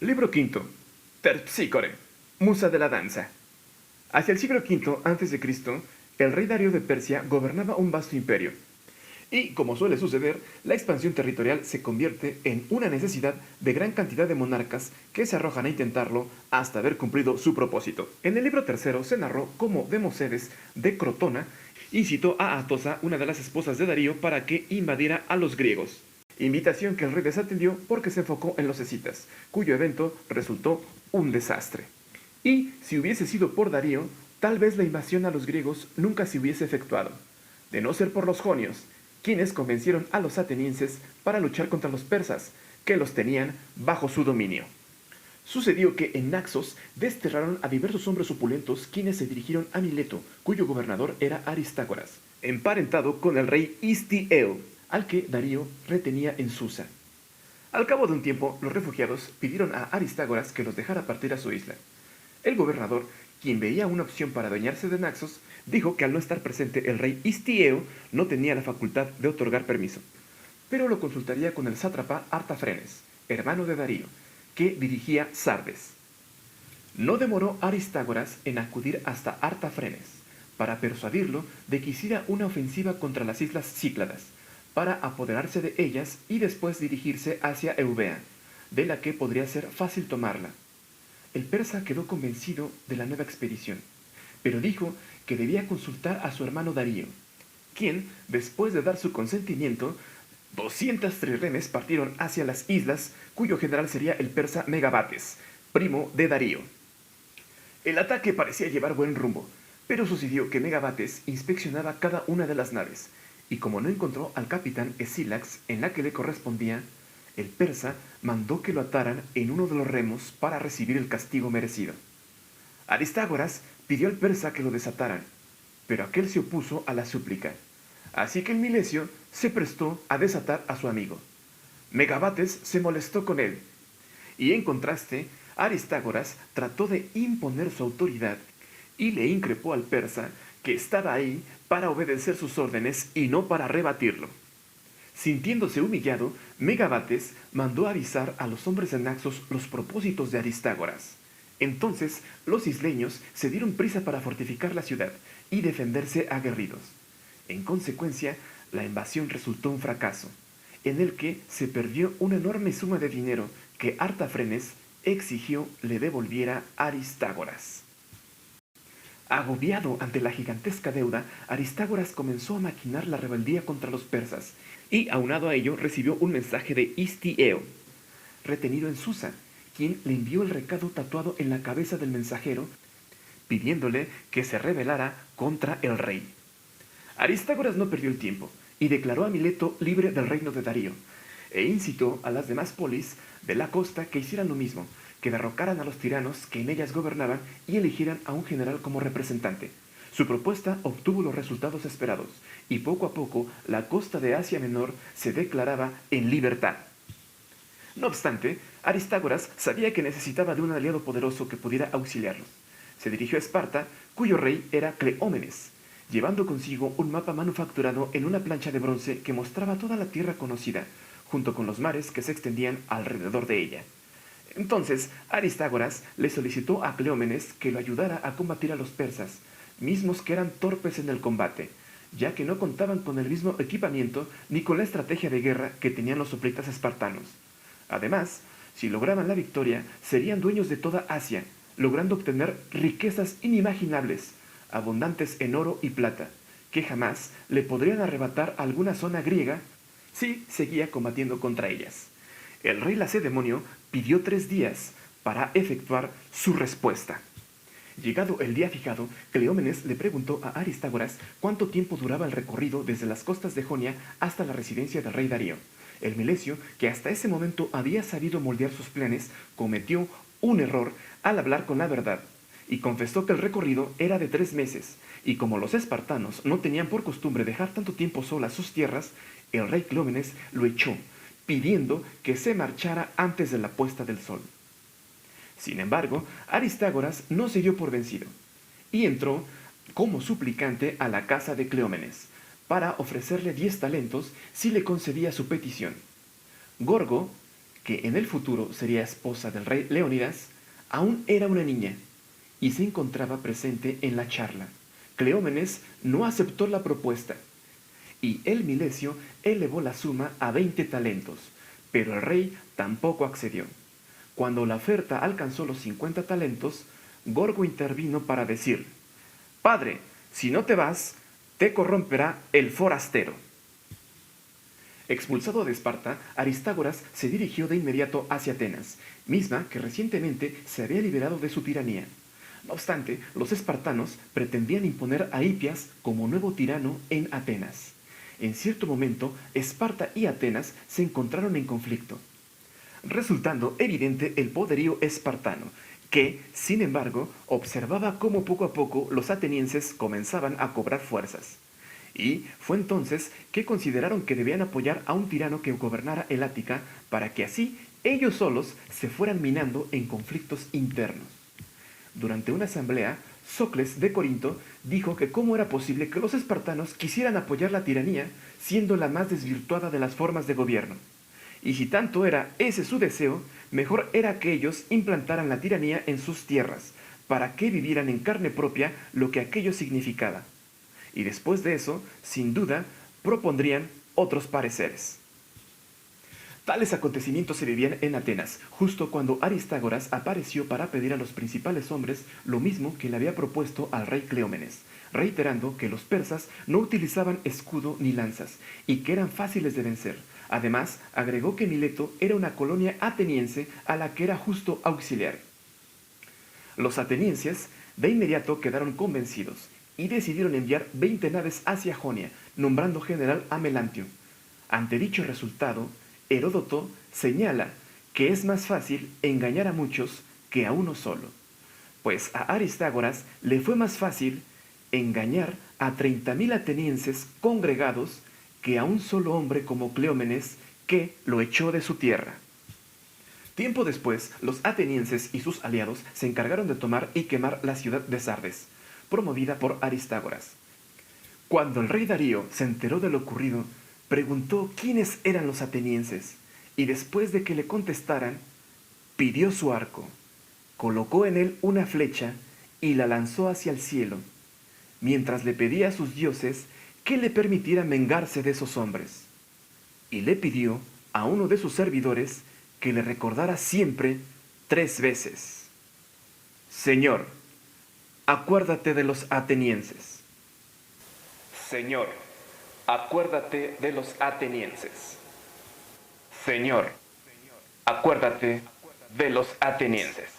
Libro quinto. Terpsícore, musa de la danza. Hacia el siglo V a.C., el rey Darío de Persia gobernaba un vasto imperio. Y, como suele suceder, la expansión territorial se convierte en una necesidad de gran cantidad de monarcas que se arrojan a intentarlo hasta haber cumplido su propósito. En el libro tercero se narró cómo Democedes de Crotona incitó a Atosa, una de las esposas de Darío, para que invadiera a los griegos. Invitación que el rey desatendió porque se enfocó en los escitas, cuyo evento resultó un desastre. Y si hubiese sido por Darío, tal vez la invasión a los griegos nunca se hubiese efectuado, de no ser por los jonios, quienes convencieron a los atenienses para luchar contra los persas, que los tenían bajo su dominio. Sucedió que en Naxos desterraron a diversos hombres opulentos quienes se dirigieron a Mileto, cuyo gobernador era Aristágoras, emparentado con el rey Histieo, al que Darío retenía en Susa. Al cabo de un tiempo, los refugiados pidieron a Aristágoras que los dejara partir a su isla. El gobernador, quien veía una opción para adueñarse de Naxos, dijo que al no estar presente el rey Histieo no tenía la facultad de otorgar permiso, pero lo consultaría con el sátrapa Artafrenes, hermano de Darío, que dirigía Sardes. No demoró Aristágoras en acudir hasta Artafrenes para persuadirlo de que hiciera una ofensiva contra las islas Cícladas, para apoderarse de ellas y después dirigirse hacia Eubea, de la que podría ser fácil tomarla. El persa quedó convencido de la nueva expedición, pero dijo que debía consultar a su hermano Darío, quien, después de dar su consentimiento, 200 triremes partieron hacia las islas, cuyo general sería el persa Megabates, primo de Darío. El ataque parecía llevar buen rumbo, pero sucedió que Megabates inspeccionaba cada una de las naves, y como no encontró al capitán Escilax en la que le correspondía, el persa mandó que lo ataran en uno de los remos para recibir el castigo merecido. Aristágoras pidió al persa que lo desataran, pero aquel se opuso a la súplica, así que el milesio se prestó a desatar a su amigo. Megabates se molestó con él, y en contraste, Aristágoras trató de imponer su autoridad y le increpó al persa que estaba ahí para obedecer sus órdenes y no para rebatirlo. Sintiéndose humillado, Megabates mandó avisar a los hombres de Naxos los propósitos de Aristágoras. Entonces los isleños se dieron prisa para fortificar la ciudad y defenderse aguerridos. En consecuencia, la invasión resultó un fracaso, en el que se perdió una enorme suma de dinero que Artafrenes exigió le devolviera Aristágoras. Agobiado ante la gigantesca deuda, Aristágoras comenzó a maquinar la rebeldía contra los persas, y aunado a ello recibió un mensaje de Histieo, retenido en Susa, quien le envió el recado tatuado en la cabeza del mensajero, pidiéndole que se rebelara contra el rey. Aristágoras no perdió el tiempo, y declaró a Mileto libre del reino de Darío, e incitó a las demás polis de la costa que hicieran lo mismo, que derrocaran a los tiranos que en ellas gobernaban y eligieran a un general como representante. Su propuesta obtuvo los resultados esperados, y poco a poco la costa de Asia Menor se declaraba en libertad. No obstante, Aristágoras sabía que necesitaba de un aliado poderoso que pudiera auxiliarlos. Se dirigió a Esparta, cuyo rey era Cleómenes, llevando consigo un mapa manufacturado en una plancha de bronce que mostraba toda la tierra conocida, junto con los mares que se extendían alrededor de ella. Entonces Aristágoras le solicitó a Cleómenes que lo ayudara a combatir a los persas, mismos que eran torpes en el combate, ya que no contaban con el mismo equipamiento ni con la estrategia de guerra que tenían los hoplitas espartanos. Además, si lograban la victoria, serían dueños de toda Asia, logrando obtener riquezas inimaginables, abundantes en oro y plata, que jamás le podrían arrebatar a alguna zona griega si seguía combatiendo contra ellas. El rey lacedemonio pidió 3 días para efectuar su respuesta. Llegado el día fijado, Cleómenes le preguntó a Aristágoras cuánto tiempo duraba el recorrido desde las costas de Jonia hasta la residencia del rey Darío. El milesio, que hasta ese momento había sabido moldear sus planes, cometió un error al hablar con la verdad, y confesó que el recorrido era de 3 meses, y como los espartanos no tenían por costumbre dejar tanto tiempo solas sus tierras, el rey Cleómenes lo echó, pidiendo que se marchara antes de la puesta del sol. Sin embargo, Aristágoras no se dio por vencido, y entró como suplicante a la casa de Cleómenes, para ofrecerle 10 talentos si le concedía su petición. Gorgo, que en el futuro sería esposa del rey Leónidas, aún era una niña y se encontraba presente en la charla. Cleómenes no aceptó la propuesta y el Milesio elevó la suma a 20 talentos, pero el rey tampoco accedió. Cuando la oferta alcanzó los 50 talentos, Gorgo intervino para decir: «Padre, si no te vas, te corromperá el forastero». Expulsado de Esparta, Aristágoras se dirigió de inmediato hacia Atenas, misma que recientemente se había liberado de su tiranía. No obstante, los espartanos pretendían imponer a Hipias como nuevo tirano en Atenas. En cierto momento, Esparta y Atenas se encontraron en conflicto, resultando evidente el poderío espartano, que, sin embargo, observaba cómo poco a poco los atenienses comenzaban a cobrar fuerzas. Y fue entonces que consideraron que debían apoyar a un tirano que gobernara el Ática para que así ellos solos se fueran minando en conflictos internos. Durante una asamblea, Sócles de Corinto dijo que cómo era posible que los espartanos quisieran apoyar la tiranía siendo la más desvirtuada de las formas de gobierno. Y si tanto era ese su deseo, mejor era que ellos implantaran la tiranía en sus tierras, para que vivieran en carne propia lo que aquello significaba. Y después de eso, sin duda, propondrían otros pareceres. Tales acontecimientos se vivían en Atenas, justo cuando Aristágoras apareció para pedir a los principales hombres lo mismo que le había propuesto al rey Cleómenes, reiterando que los persas no utilizaban escudo ni lanzas y que eran fáciles de vencer. Además, agregó que Mileto era una colonia ateniense a la que era justo auxiliar. Los atenienses de inmediato quedaron convencidos y decidieron enviar 20 naves hacia Jonia, nombrando general a Melantio. Ante dicho resultado, Heródoto señala que es más fácil engañar a muchos que a uno solo, pues a Aristágoras le fue más fácil engañar a 30.000 atenienses congregados que a un solo hombre como Cleómenes, que lo echó de su tierra. Tiempo después, los atenienses y sus aliados se encargaron de tomar y quemar la ciudad de Sardes, promovida por Aristágoras. Cuando el rey Darío se enteró de lo ocurrido, preguntó quiénes eran los atenienses, y después de que le contestaran, pidió su arco, colocó en él una flecha y la lanzó hacia el cielo, mientras le pedía a sus dioses que le permitieran vengarse de esos hombres. Y le pidió a uno de sus servidores que le recordara siempre 3 veces: «Señor, acuérdate de los atenienses. Señor, acuérdate de los atenienses. Señor, acuérdate de los atenienses».